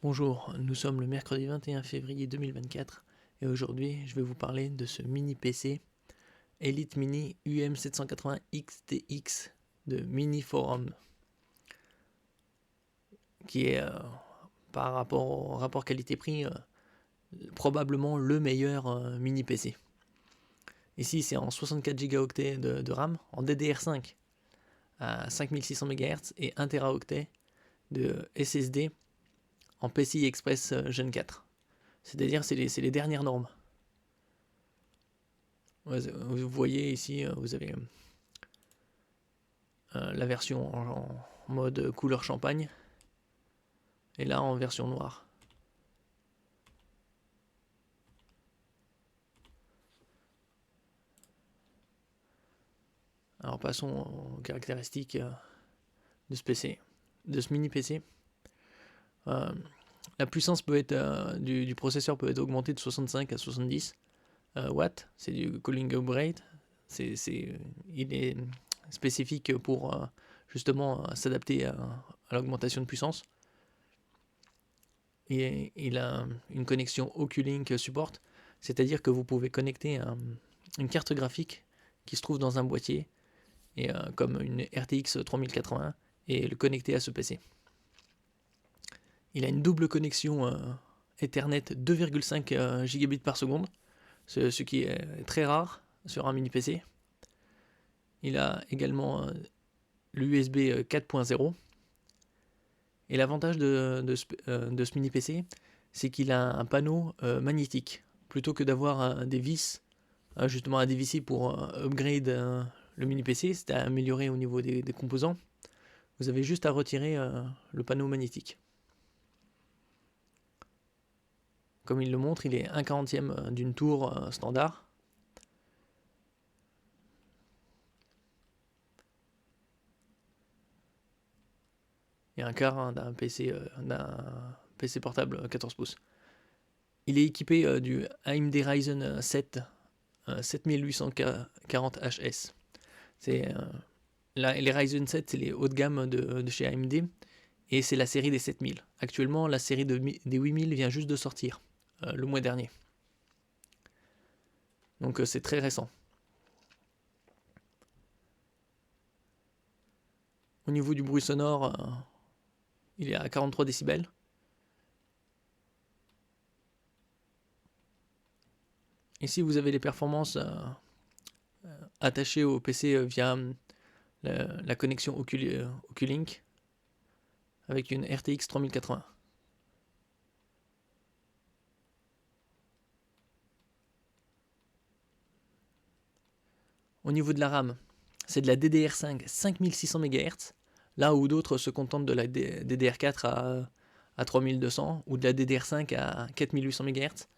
Bonjour, nous sommes le mercredi 21 février 2024 et aujourd'hui je vais vous parler de ce mini PC Elite Mini UM780X de Mini Forum qui est par rapport au rapport qualité-prix probablement le meilleur mini PC. Ici c'est en 64 Go de RAM en DDR5 à 5600 MHz et 1 Teraoctet de SSD en PCI Express Gen 4. C'est-à-dire c'est les dernières normes. Vous voyez ici, vous avez la version en mode couleur champagne et là en version noire. Alors passons aux caractéristiques de ce PC, de ce mini PC. La puissance peut être du processeur peut être augmentée de 65 à 70 watts. C'est du cooling upgrade. Il est spécifique pour justement s'adapter à l'augmentation de puissance. Et il a une connexion Oculink Support, c'est-à-dire que vous pouvez connecter une carte graphique qui se trouve dans un boîtier, et comme une RTX 3080, et le connecter à ce PC. Il a une double connexion Ethernet 2,5 gigabits par seconde, ce qui est très rare sur un mini PC. Il a également l'USB 4.0. Et l'avantage de ce mini PC, c'est qu'il a un panneau magnétique. Plutôt que d'avoir des vis, justement à dévisser pour upgrade le mini PC, c'est à améliorer au niveau des composants. Vous avez juste à retirer le panneau magnétique. Comme il le montre, il est 1/40 d'une tour standard. Et un quart d'un PC portable 14 pouces. Il est équipé du AMD Ryzen 7 7840HS. C'est les Ryzen 7, c'est les hauts de gamme de chez AMD, et c'est la série des 7000. Actuellement, la série des 8000 vient juste de sortir, le mois dernier. Donc c'est très récent. Au niveau du bruit sonore, il est à 43 décibels. Ici, vous avez les performances attachées au PC via la connexion Oculink avec une RTX 3080. Au niveau de la RAM, c'est de la DDR5 5600 MHz, là où d'autres se contentent de la DDR4 à 3200 ou de la DDR5 à 4800 MHz.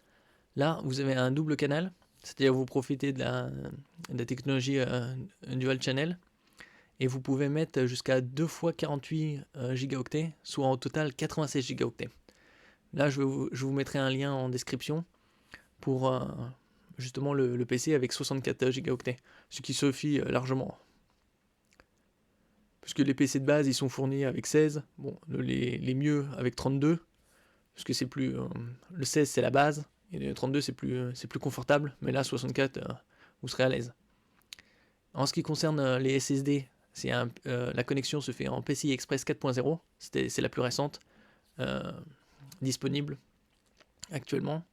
Là, vous avez un double canal, c'est-à-dire vous profitez de la technologie dual channel, et vous pouvez mettre jusqu'à 2 fois 48 gigaoctets, soit en total 96 gigaoctets. Là, je vous mettrai un lien en description pour justement le PC avec 64 gigaoctets, ce qui suffit largement. Puisque les PC de base, ils sont fournis avec 16, bon, les mieux avec 32, parce que c'est plus... le 16, c'est la base, et le 32, c'est plus confortable, mais là, 64, vous serez à l'aise. En ce qui concerne les SSD, la connexion se fait en PCI Express 4.0, c'est la plus récente disponible actuellement,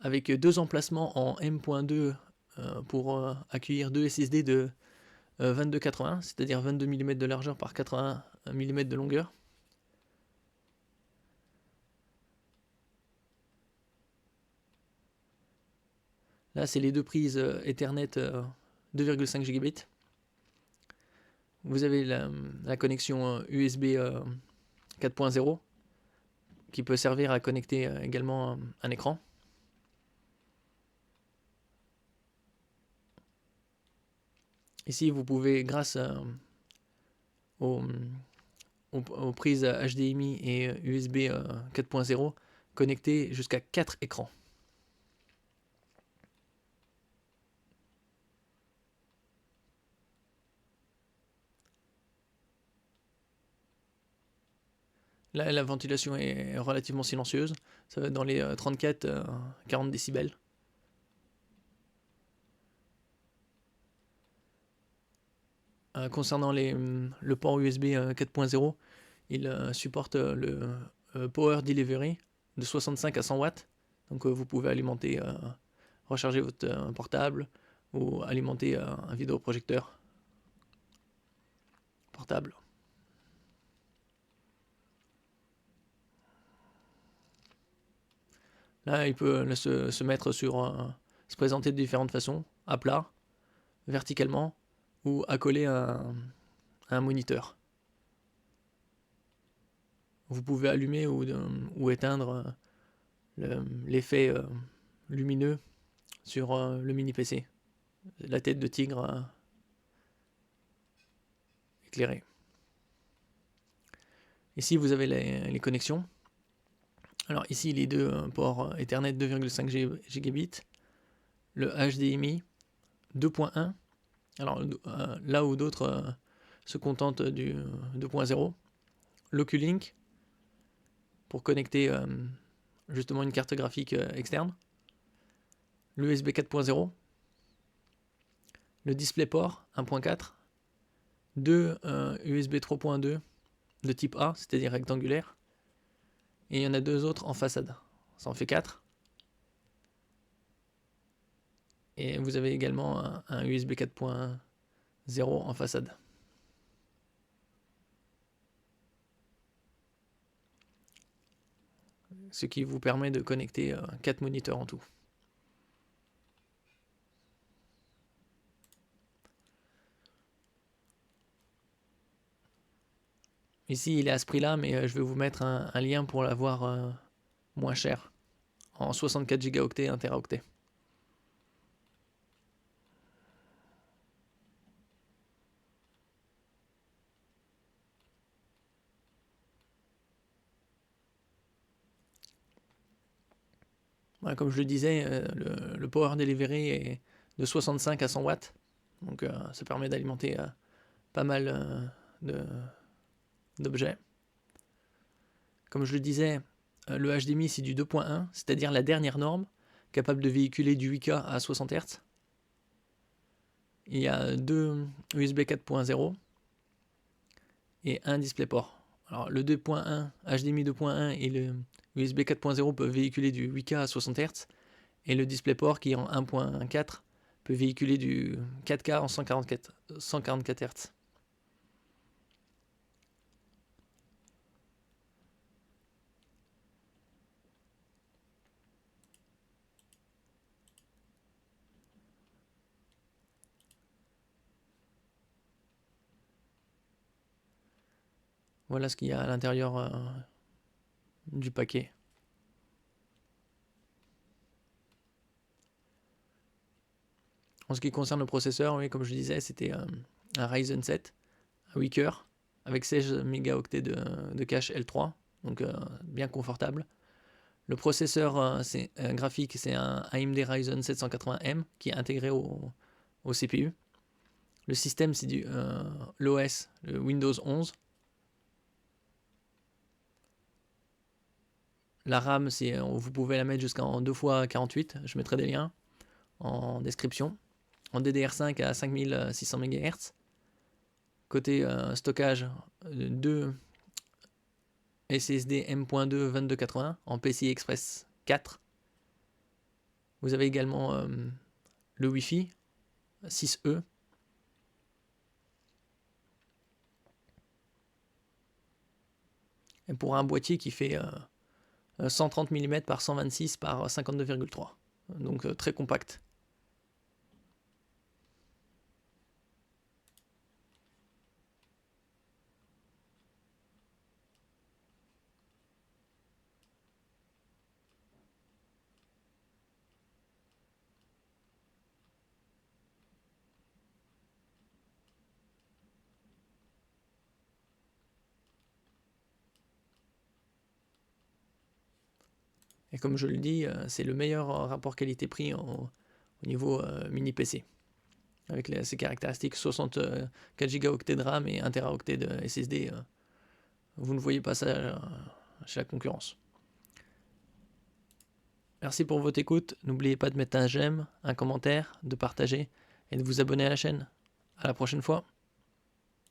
avec deux emplacements en M.2 pour accueillir deux SSD de 2280, c'est-à-dire 22 mm de largeur par 80 mm de longueur. Là, c'est les deux prises Ethernet 2,5 gigabits. Vous avez la connexion USB 4.0 qui peut servir à connecter également un écran. Ici, vous pouvez, grâce aux prises HDMI et USB 4.0, connecter jusqu'à 4 écrans. Là, la ventilation est relativement silencieuse. Ça va être dans les 34-40 décibels. Concernant le port USB 4.0, il supporte le Power Delivery de 65 à 100 watts. Donc vous pouvez alimenter, recharger votre portable ou alimenter un vidéoprojecteur portable. Là, il peut se mettre sur, se présenter de différentes façons, à plat, verticalement ou accolé à un moniteur. Vous pouvez allumer ou éteindre l'effet lumineux sur le mini PC. La tête de tigre éclairée. Ici, vous avez les connexions. Alors ici, les deux ports Ethernet 2,5 Gigabits, le HDMI 2.1. Alors là où d'autres se contentent du 2.0, l'Oculink pour connecter justement une carte graphique externe, l'USB 4.0, le DisplayPort 1.4, deux USB 3.2 de type A, c'est-à-dire rectangulaire, et il y en a deux autres en façade. Ça en fait 4. Et vous avez également un USB 4.0 en façade. Ce qui vous permet de connecter 4 moniteurs en tout. Ici, il est à ce prix-là, mais je vais vous mettre un lien pour l'avoir moins cher, en 64 gigaoctets et 1 teraoctet. Voilà, comme je le disais, le Power Delivery est de 65 à 100 watts, donc ça permet d'alimenter pas mal d'objets. Comme je le disais, le HDMI c'est du 2.1, c'est-à-dire la dernière norme, capable de véhiculer du 8K à 60 Hz. Il y a deux USB 4.0 et un DisplayPort. Alors le 2.1, HDMI 2.1 et le USB 4.0 peuvent véhiculer du 8K à 60 Hz, et le DisplayPort qui est en 1.4 peut véhiculer du 4K en 144 Hz. Voilà ce qu'il y a à l'intérieur du paquet. En ce qui concerne le processeur, oui, comme je disais, c'était un Ryzen 7 à 8 cœurs avec 16 mégaoctets de cache L3, donc bien confortable. Le processeur graphique, c'est un AMD Ryzen 780M qui est intégré au CPU. Le système, c'est l'OS, le Windows 11. La RAM, vous pouvez la mettre jusqu'en 2x48. Je mettrai des liens en description. En DDR5 à 5600 MHz. Côté stockage, 2 SSD M.2 2280 en PCI Express 4. Vous avez également le Wi-Fi 6E. Et pour un boîtier qui fait 130 mm par 126 par 52,3. Donc très compact. Et comme je le dis, c'est le meilleur rapport qualité-prix au niveau mini PC. Avec ses caractéristiques 64 Go de RAM et 1 Teraoctet de SSD, vous ne voyez pas ça chez la concurrence. Merci pour votre écoute. N'oubliez pas de mettre un j'aime, un commentaire, de partager et de vous abonner à la chaîne. À la prochaine fois.